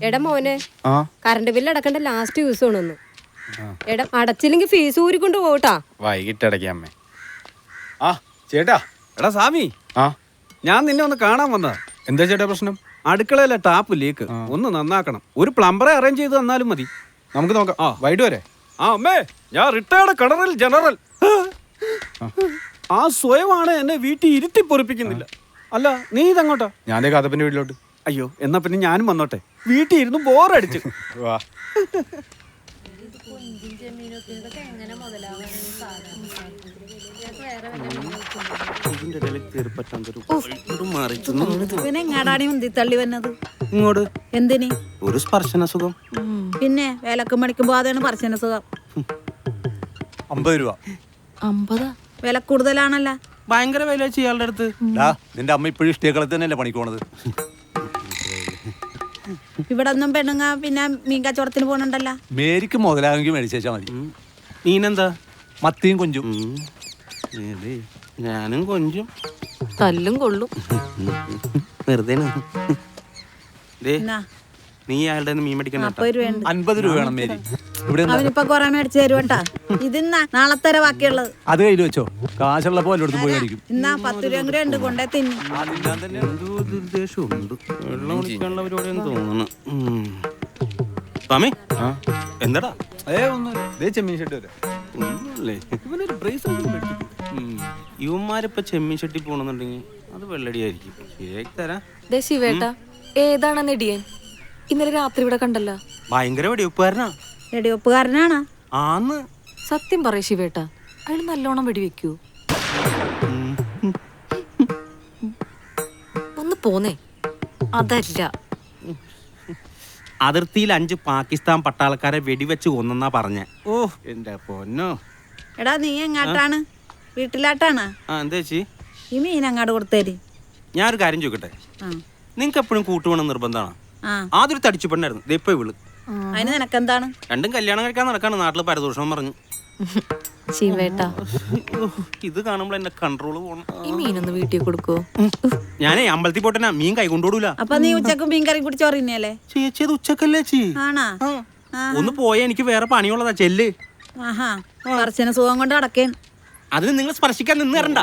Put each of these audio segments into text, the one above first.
എടാ മോനെ, current bill അടക്കണ്ട last use ആണെന്ന്. എടാ അടച്ചില്ലെങ്കിൽ ഫീസ് ഊരിക്കൊണ്ട് പോട്ടാ. വൈകിട്ട് അടയ്ക്കാമ്മേ. ആ ചേട്ടാ. എടാ സാമി, ഞാൻ നിന്നെ ഒന്ന് കാണാൻ വന്നതാ. എന്താ ചേട്ടാ പ്രശ്നം? അടുക്കളയിലെ ടാപ്പ് ലീക്ക് ഒന്ന് നന്നാക്കണം. ഒരു പ്ലംബറെ അറേഞ്ച് ചെയ്ത് തന്നാലും മതി. നമുക്ക് നോക്കാം. വൈകിട്ട് വരെ. അമ്മേ, ഞാൻ റിട്ടയർഡ് കളറിൽ ജനറൽ. ആ സ്വയമാണ് എന്നെ വീട്ടിൽ ഇരുത്തി പൊറിപ്പിക്കുന്നില്ല. അല്ല, നീ ഇതങ്ങോട്ടാ? ഞാൻ കാതപ്പന്റെ വീട്ടിലോട്ട്. അയ്യോ, എന്നാ പിന്നെ ഞാനും വന്നോട്ടെ. വീട്ടിൽ ഇരുന്ന് ബോറടിച്ചു. വാ. പിന്നെ എങ്ങാടാണ് ഉന്തി തള്ളി വന്നത്? ഇങ്ങോട്ട് എന്തിന്? ഒരു സ്പർശന സുഖം. പിന്നെ വിലക്കും മണിക്കും പോകാതെയാണ് സ്പർശന സുഖം. 50 രൂപ. 50? വില കൂടുതലാണല്ല. ഭയങ്കര വില ചെയ്യാളുടെ അടുത്ത്. നിന്റെ അമ്മ ഇപ്പോഴും ഇഷ്ടേക്കളത്തിൽ തന്നെയല്ലേ പണിക്ക് പോണത്? ഇവിടെ ഒന്നും പെണ്ണുങ്ങ പിന്നെ മീൻ കച്ചവടത്തിന് പോകണുണ്ടല്ലോ. മേരിക്ക് മുതലാകെങ്കിൽ മേടിച്ചാൽ മതി. നീനെന്താ? മത്തിയും കൊഞ്ചും. ഞാനും കൊഞ്ചും. തല്ലും കൊള്ളും. വെറുതെ എന്നാ നീ അയാളുടെ മീൻ മേടിക്കണ്ട. 40 രൂപയുണ്ട്. 50 രൂപ വേണം മേരി. ഇവിടെ അവനിപ്പൊ കൊറേ മേടിച്ചു തരുവട്ടാ. ഇതിന്നാ നാളത്തെ ബാക്കിയുള്ളത്. അത് കയ്യിൽ വെച്ചോ. കാശുള്ളപ്പോ എല്ലായിടത്തും പോയി മേടിക്കും. ഇന്നാ 10 രൂപ കൂടെ ഉണ്ട്, കൊണ്ടേ തിന്നു. വെള്ളം കുടിക്കാനുള്ള പരിപാടിയെന്ന് തോന്നുന്നു. സ്വാമി, എന്താടാ? ചെമ്മീൻ ഷെട്ട് വരെ. ഇവന്മാരിപ്പോ ചെമ്മീൻ ഷെട്ടി പോണെന്നുണ്ടെങ്കിൽ അത് വെള്ളടിയായിരിക്കും. ശരിയാക്കി തരാം. ശിവേട്ടാ, ഏതാണ് നെടിയൻ? ഇന്നലെ രാത്രി ഇവിടെ കണ്ടല്ലോ. ഭയങ്കര വെടിവെപ്പുകാരനാ. വെടിവെപ്പുകാരനാണ്. ആന്ന്. സത്യം പറയ ശിവേട്ടാ, അയാൾ നല്ലോണം വെടിവെക്കൂ. ഒന്ന് പോന്നേ. അതല്ല, അതിർത്തിയിൽ 5 പാകിസ്ഥാൻ പട്ടാളക്കാരെ വെടിവെച്ച് കൊന്നെന്നാ പറഞ്ഞ. ഓ എന്റെ പൊന്നോ. എടാ നീ എങ്ങാട്ടാണ്? വീട്ടിലാട്ടാണ്? എന്താ ചേച്ചി? ഈ മീൻ അങ്ങാട് കൊടുത്തേര്. ഞാനൊരു കാര്യം ചോദിക്കട്ടെ, നിങ്ങക്ക് എപ്പോഴും കൂട്ടുവേണം നിർബന്ധമാണ്? ആദ്യം തടിച്ചു പെണ്ണായിരുന്നു, ഇപ്പൊ ഇവള്. അതിന് നിനക്കെന്താണ്? രണ്ടും കല്യാണം കഴിക്കാൻ നടക്കാണ്. നാട്ടില് പരദൂഷണം പറഞ്ഞു. ശിവേട്ടാ, ഇത് കാണുമ്പോൾ എന്റെ കൺട്രോള് പോണം. ഈ മീനൊന്ന് വീട്ടിൽ കൊടുക്കോ? ഞാനേ അമ്പലത്തിൽ പോട്ടെന്നാ മീൻ കൈ കൊണ്ടുപോടൂല. അപ്പൊ നീ ഉച്ചക്ക് മീൻ കറി കുടിച്ച് ചോറിനല്ലേ? ചേച്ചി അത് ഉച്ചക്കല്ലേ ചേച്ചി? ആണാ? ഒന്ന് പോയാ എനിക്ക് വേറെ പണിയുള്ളതാ. ചെല്ല്. ആഹാ, സ്പർശന സുഖം കൊണ്ട് അടക്കേൻ. അതിന് നിങ്ങൾ സ്പർശിക്കാൻ നിന്ന് തരണ്ട.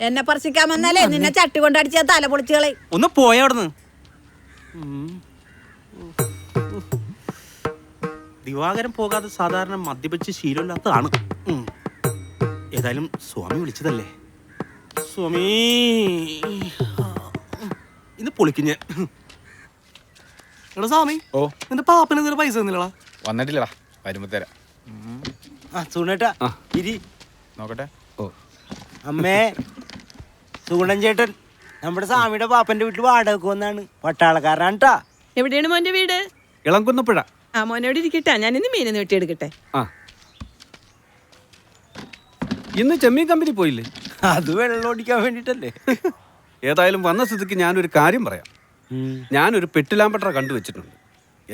എന്നെ സ്പർശിക്കാൻ വന്നാലേ നിന്നെ ചട്ടി കൊണ്ട് അടിച്ച തല പൊളിച്ചുകളെ. ഒന്ന് പോയ അവിടുന്ന്. ദിവാകരൻ പോകാതെ സാധാരണ മദ്യപിച്ച് ശീലമില്ലാത്തതാണ്. ഏതായാലും സ്വാമി വിളിച്ചതല്ലേ. സ്വാമി ഇന്ന് പൊളിക്കുഞ്ഞ. എടാ സ്വാമി, നിന്റെ പാപ്പന് എന്തെങ്കിലും പൈസ തന്നില്ലടാ? വന്നിട്ടില്ലടാ, വരുമ്പോ തരാം. സുഗുണേട്ടാ ഇരി. നോക്കട്ടെ. അമ്മേ, സുഗുണൻ ചേട്ടൻ നമ്മുടെ സ്വാമിയുടെ പാപ്പന്റെ വീട്ടിൽ വാടക വന്നാണ്. പട്ടാളക്കാരനാണ് ട്ടാ. എവിടെയാണ് മോന്റെ വീട്? ഇളംകുന്നപ്പുഴ. ആ മോനോട് ഇരിക്കട്ടെ, ഞാൻ ഇന്ന് മീനൊന്ന് വെട്ടിയെടുക്കട്ടെ. ഇന്ന് ചെമ്മീൻ കമ്പനി പോയില്ലേ? അത് വെള്ളം ഓടിക്കാൻ വേണ്ടിട്ടല്ലേ. ഏതായാലും വന്ന സ്ഥിതിക്ക് ഞാനൊരു കാര്യം പറയാം. ഞാനൊരു പെട്ടിലാമ്പട്ടറ കണ്ടുവച്ചിട്ടുണ്ട്.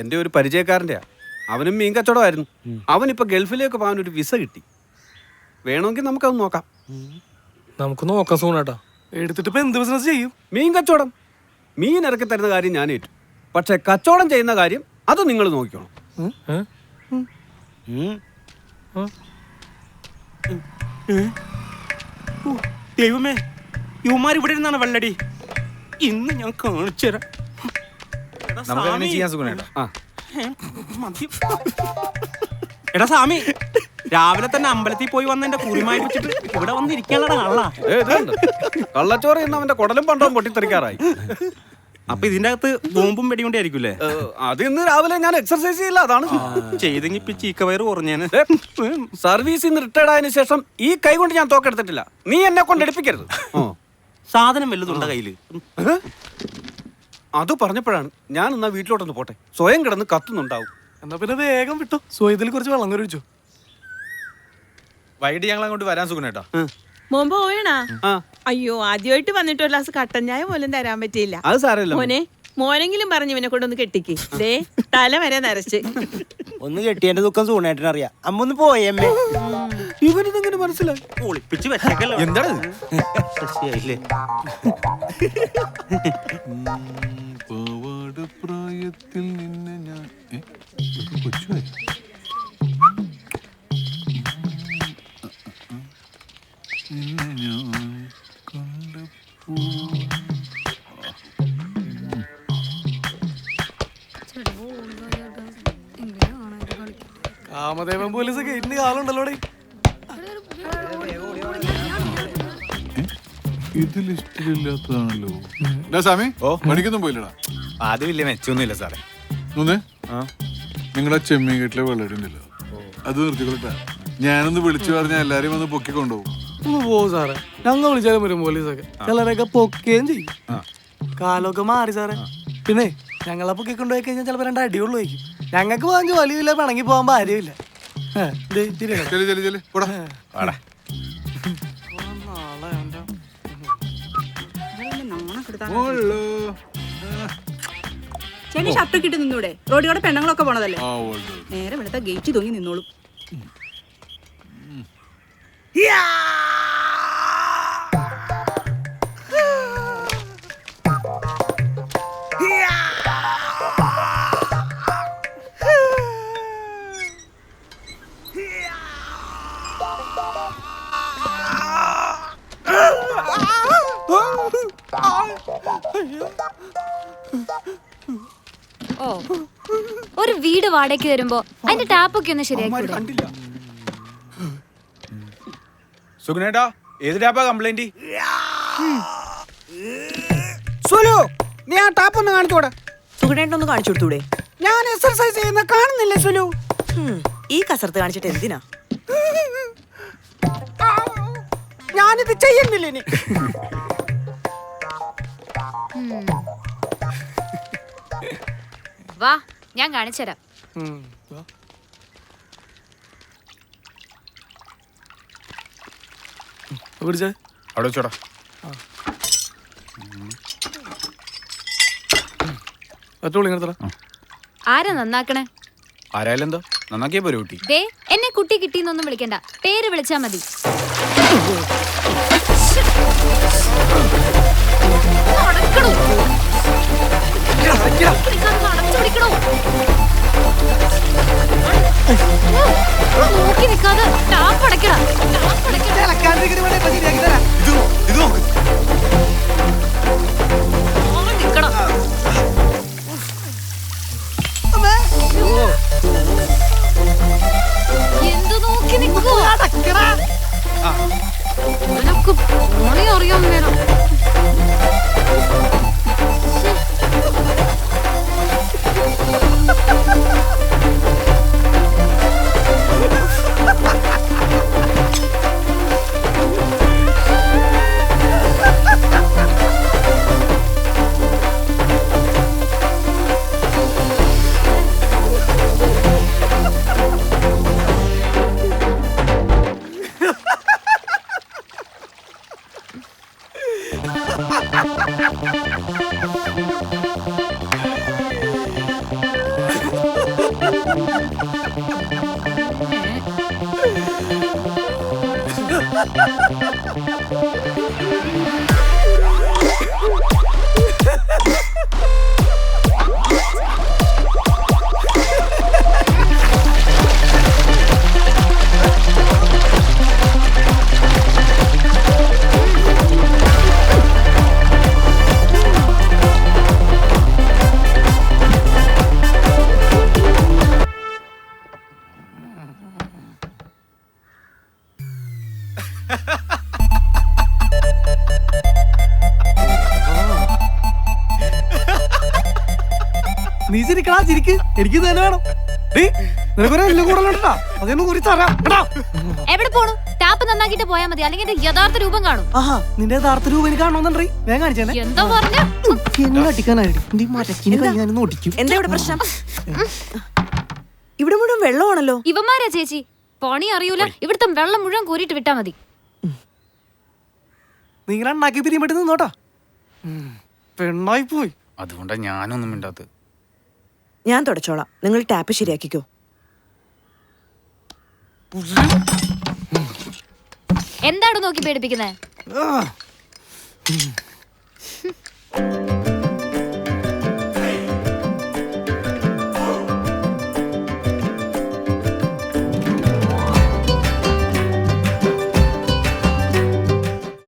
എൻ്റെ ഒരു പരിചയക്കാരൻ്റെയാ. അവനും മീൻ കച്ചവടമായിരുന്നു. അവനിപ്പോൾ ഗൾഫിലേക്ക് പോകാൻ ഒരു വിസ കിട്ടി. വേണമെങ്കിൽ നമുക്കത് നോക്കാം. നമുക്ക് നോക്കാം സൂണേട്ടാ. എടുത്തിട്ട് ഇപ്പൊ എന്ത് ബിസിനസ് ചെയ്യും? മീൻ കച്ചവടം. മീൻ ഇറക്കി തരുന്ന കാര്യം ഞാൻ ഏറ്റു. പക്ഷെ കച്ചവടം ചെയ്യുന്ന കാര്യം അത് നിങ്ങൾ നോക്കിക്കോണം. ദൈവമേ, ഇവന്മാർ ഇവിടെ ഇരുന്നാണ് വെള്ളടി. ഇന്ന് ഞാൻ കാണിച്ചു തരാം. നമുക്ക് ചെയ്യാൻ സുഖം. എടാ സ്വാമി, രാവിലെ തന്നെ അമ്പലത്തിൽ പോയി വന്ന് എന്റെ കുറിമായി വെച്ചിട്ട് ഇവിടെ വന്നിരിക്കാനുള്ള കള്ള. കള്ളച്ചോറ് ഇന്ന് അവന്റെ കുടലും പണ്ടവും പൊട്ടിത്തെറിക്കാറായി. അപ്പൊ ഇതിന്റെ അകത്ത് ബോംബും വെടികൊണ്ടായിരിക്കൂലേ? അത് ഇന്ന് രാവിലെ ഞാൻ എക്സർസൈസ് ചെയ്യില്ല, അതാണ് ചെയ്തെങ്കിൽ ഇപ്പൊ ചീക്കവയറ് കുറഞ്ഞേന്. സർവീസിൽ നിന്ന് റിട്ടയർഡ് ആയതിനു ശേഷം ഈ കൈ കൊണ്ട് ഞാൻ തോക്കെടുത്തിട്ടില്ല. നീ എന്നെ കൊണ്ട് എടുപ്പിക്കരുത്. സാധനം വല്ലതുണ്ട കയ്യില്? അത് പറഞ്ഞപ്പോഴാണ് ഞാൻ എന്നാ വീട്ടിലോട്ടൊന്ന് പോട്ടെ. സ്വയം കിടന്ന് കത്തുന്നുണ്ടാവും. എന്നാ പിന്നെ വേഗം വിട്ടു. സ്വയത്തിൽ കുറച്ച് വെള്ളം കഴിച്ചു. വൈകിട്ട് ഞങ്ങൾ അങ്ങോട്ട് വരാൻ സുഖനേട്ടാ. മോൻ പോവേണാ? അയ്യോ, ആദ്യമായിട്ട് വന്നിട്ട് ഒരു ഗ്ലാസ് കട്ടൻ ചായ പോലും തരാൻ പറ്റിയില്ല. അത് സാരമില്ല മോനെ, മോനെങ്കിലും പറഞ്ഞു ഇവനെ കൊണ്ടൊന്ന് കെട്ടിക്ക്. ദേ തല വരെ നരച്ച്. ഒന്ന് കെട്ടിയതിന്റെ ദുഃഖം സൂണേട്ടൻ അറിയാം. അമ്മ ഒന്ന് പോയമ്മേ. ഇവനിതെങ്ങനെ മനസ്സിലായി? ഒളിപ്പിച്ച് വെച്ചേക്കല്ലോ. എന്താണ് ശശിയായില്ലേ? പ്രായത്തിൽ നിന്നെ ഞാൻ കൊച്ചുമായി നിന്നെ ഞാൻ കണ്ടപ്പോ കാമദേവൻ പോലീസ് ഗേറ്റിന് കാലുണ്ടല്ലോ. ഇതിൽ ഇഷ്ടമില്ലാത്തതാണല്ലോ. സ്വാമി പണിക്കൊന്നും പോയില്ലടാ. ആദ്യം വലിയ മെച്ചൊന്നുമില്ല സാറേ. ഒന്നേ നിങ്ങളെ ചെമ്മീൻ കെട്ടിലെ വെള്ളമില്ല, അത് നിർത്തിക്കൊള്ളട്ടാ. ഞാനൊന്ന് വിളിച്ചു പറഞ്ഞാൽ എല്ലാരെയും വന്ന് പൊക്കി കൊണ്ടുപോകും. ഒന്ന് പോകും സാറേ, ഞങ്ങൾ വിളിച്ചാലും വരും പോലീസൊക്കെ. ചിലരൊക്കെ പൊക്കുകയും ചെയ്യും. കാലമൊക്കെ മാറി സാറേ. പിന്നെ ഞങ്ങളെ പൊക്കി കൊണ്ടുപോയി കഴിഞ്ഞാൽ ചിലപ്പോൾ 2 അടിയുള്ളൂ വയ്ക്കും. ഞങ്ങൾക്ക് പോകാൻ ജോലിയില്ല, പിണങ്ങി പോകാൻ ഭാര്യമില്ല. ചേട്ടൻ ഷർട്ട് കിട്ടി നിന്നൂടെ? റോഡിലൂടെ പെണ്ണുങ്ങളൊക്കെ പോണതല്ലേ. നേരെ വെളുത്ത ഗേറ്റ് തൂങ്ങി നിന്നോളും. ഓ, ഒരു വീട് വാടകയ്ക്ക് വരുമ്പോ അതിന്റെ ടാപ്പൊക്കെ ഒന്ന് ശരിയാക്കി. സുഗുണേട്ടാ, ഏത് ടാപ്പാ കംപ്ലൈന്റ്? സുലു, നീ ആ ടാപ്പ് ഒന്ന് കാണിച്ചോടെ. സുഖേട്ടൊന്ന് കാണിച്ചു കൊടുത്തൂടെ? ഞാൻ എക്സർസൈസ് ചെയ്യുന്ന കാണുന്നില്ലേ സുലു? ഈ കസർത്ത് കാണിച്ചിട്ട് എന്തിനാ? ഞാനിത് ചെയ്യുന്നില്ല. ഇനി വാ, ഞാൻ കാണിച്ചുതരാം. അവിടെ വെച്ചോടാ. ആരാ നന്നാക്കണേ? ആരായാലും എന്തോ നന്നാക്കിയ പോരെ കുട്ടി. ദേ, എന്നെ കുട്ടി കിട്ടിന്നൊന്നും വിളിക്കണ്ട, പേര് വിളിച്ചാ മതി. നോക്കി നിക്കാതെ ടാപ്പ് അടയ്ക്കണം. എന്ത് നോക്കി നിക്കോ? നിനക്ക് പണി അറിയാൻ വേണം. നീ ചിരിക്കടാ, ചിരിക്ക്. എനിക്ക് തന്നെ വേണം. എവിടെ പോണു? ടാപ്പ് നന്നാക്കിട്ട് പോയാ മതി, അല്ലെങ്കിൽ എന്റെ യഥാർത്ഥ രൂപം കാണും. ആഹാ, നിന്റെ യഥാർത്ഥ രൂപം എനിക്ക് കാണണമെന്നുണ്ടേ. ഞാൻ കാണിച്ചേ. എന്താ പറഞ്ഞ? എന്താ ഇവിടെ പ്രശ്നം? ഇവിടെ മുഴുവൻ വെള്ളമാണല്ലോ. ഇവന്മാരാ ചേച്ചി, പണി അറിയൂല. ഇവിടുത്തെ വെള്ളം മുഴുവൻ കോരിട്ട് വിട്ടാ മതി. നിങ്ങൾ ഉണ്ടാക്കി പിരിയുമ്പോട്ട് നിന്നോട്ടാ. പെണ്ണായി പോയി. അതുകൊണ്ടാ ഞാനൊന്നും മിണ്ടാത്തത്. ഞാൻ തുടച്ചോളാം, നിങ്ങൾ ടാപ്പ് ശരിയാക്കിക്കോ. എന്താണ് നോക്കി പേടിപ്പിക്കുന്നേ?